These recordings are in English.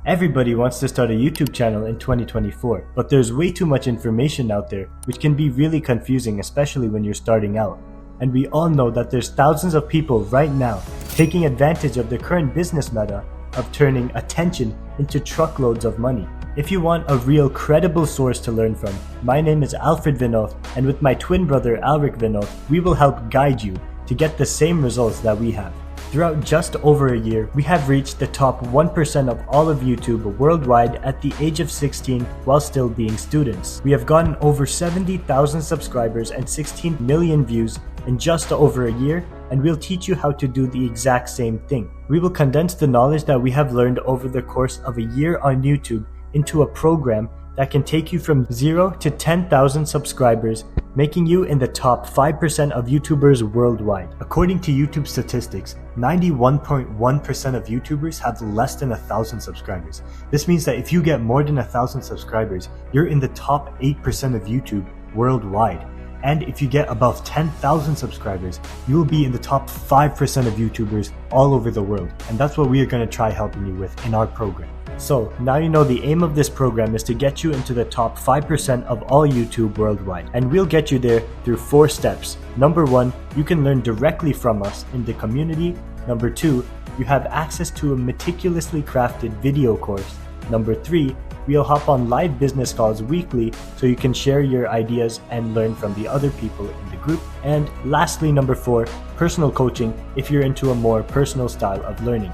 Everybody wants to start a YouTube channel in 2024, but there's way too much information out there, which can be really confusing, especially when you're starting out. And we all know that there's thousands of people right now taking advantage of the current business meta of turning attention into truckloads of money. If you want a real credible source to learn from, my name is Alfred and with my twin brother Alrick, we will help guide you to get the same results that we have. Throughout just over a year, we have reached the top 1% of all of YouTube worldwide at the age of 16 while still being students. We have gotten over 70,000 subscribers and 16 million views in just over a year, and we'll teach you how to do the exact same thing. We will condense the knowledge that we have learned over the course of a year on YouTube into a program that can take you from 0 to 10,000 subscribers, making you in the top 5% of YouTubers worldwide. According to YouTube statistics, 91.1% of YouTubers have less than 1,000 subscribers. This means that if you get more than 1,000 subscribers, you're in the top 8% of YouTube worldwide. And if you get above 10,000 subscribers, you will be in the top 5% of YouTubers all over the world. And that's what we are going to try helping you with in our program. So now you know the aim of this program is to get you into the top 5% of all YouTube worldwide. And we'll get you there through 4 steps. Number 1, you can learn directly from us in the community. Number 2, you have access to a meticulously crafted video course. Number 3, we'll hop on live business calls weekly so you can share your ideas and learn from the other people in the group. And lastly, number 4, personal coaching if you're into a more personal style of learning.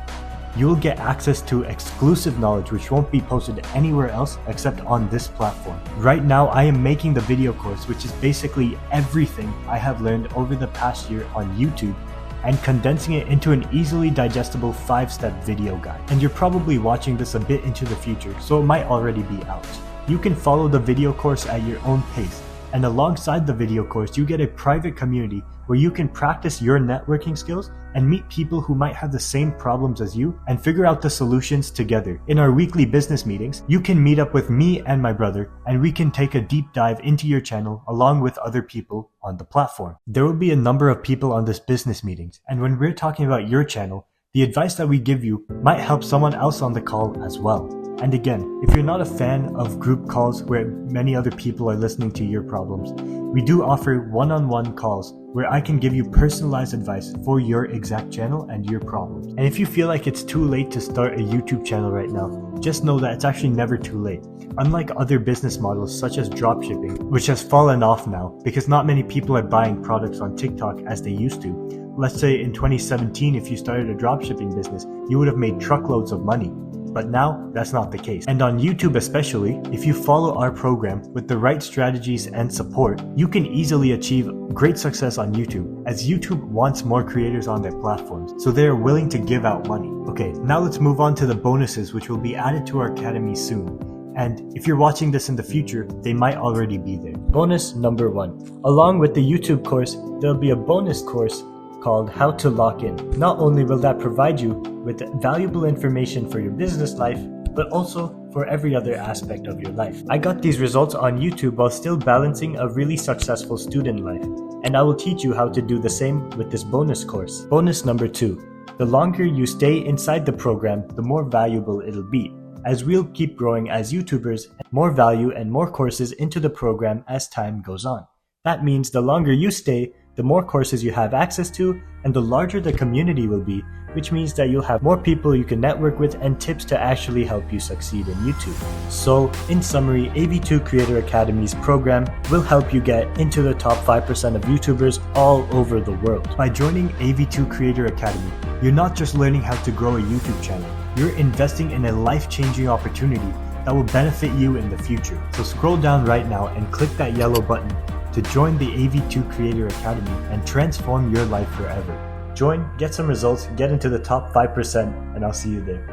You will get access to exclusive knowledge which won't be posted anywhere else except on this platform. Right now, I am making the video course, which is basically everything I have learned over the past year on YouTube, and condensing it into an easily digestible 5-step video guide. And you're probably watching this a bit into the future, so it might already be out. You can follow the video course at your own pace, and alongside the video course, you get a private community where you can practice your networking skills and meet people who might have the same problems as you and figure out the solutions together. In our weekly business meetings, you can meet up with me and my brother, and we can take a deep dive into your channel along with other people on the platform. There will be a number of people on this business meetings, and when we're talking about your channel, the advice that we give you might help someone else on the call as well. And again, if you're not a fan of group calls where many other people are listening to your problems, we do offer one-on-one calls where I can give you personalized advice for your exact channel and your problems. And if you feel like it's too late to start a YouTube channel right now, just know that it's actually never too late. Unlike other business models such as dropshipping, which has fallen off now because not many people are buying products on TikTok as they used to. Let's say in 2017, if you started a dropshipping business, you would have made truckloads of money. But now, that's not the case. And on YouTube especially, if you follow our program with the right strategies and support, you can easily achieve great success on YouTube, as YouTube wants more creators on their platforms, so they are willing to give out money. Okay, now let's move on to the bonuses which will be added to our academy soon. And if you're watching this in the future, they might already be there. Bonus number 1. Along with the YouTube course, there'll be a bonus course called How to Lock In. Not only will that provide you with valuable information for your business life, but also for every other aspect of your life. I got these results on YouTube while still balancing a really successful student life, and I will teach you how to do the same with this bonus course. Bonus number 2. The longer you stay inside the program, the more valuable it'll be, as we'll keep growing as YouTubers, and more value and more courses into the program as time goes on. That means the longer you stay, the more courses you have access to, and the larger the community will be, which means that you'll have more people you can network with and tips to actually help you succeed in YouTube. So, in summary, AV2 Creator Academy's program will help you get into the top 5% of YouTubers all over the world. By joining AV2 Creator Academy, you're not just learning how to grow a YouTube channel, you're investing in a life-changing opportunity that will benefit you in the future. So scroll down right now and click that yellow button to join the AV2 Creator Academy and transform your life forever. Join, get some results, get into the top 5%, and I'll see you there.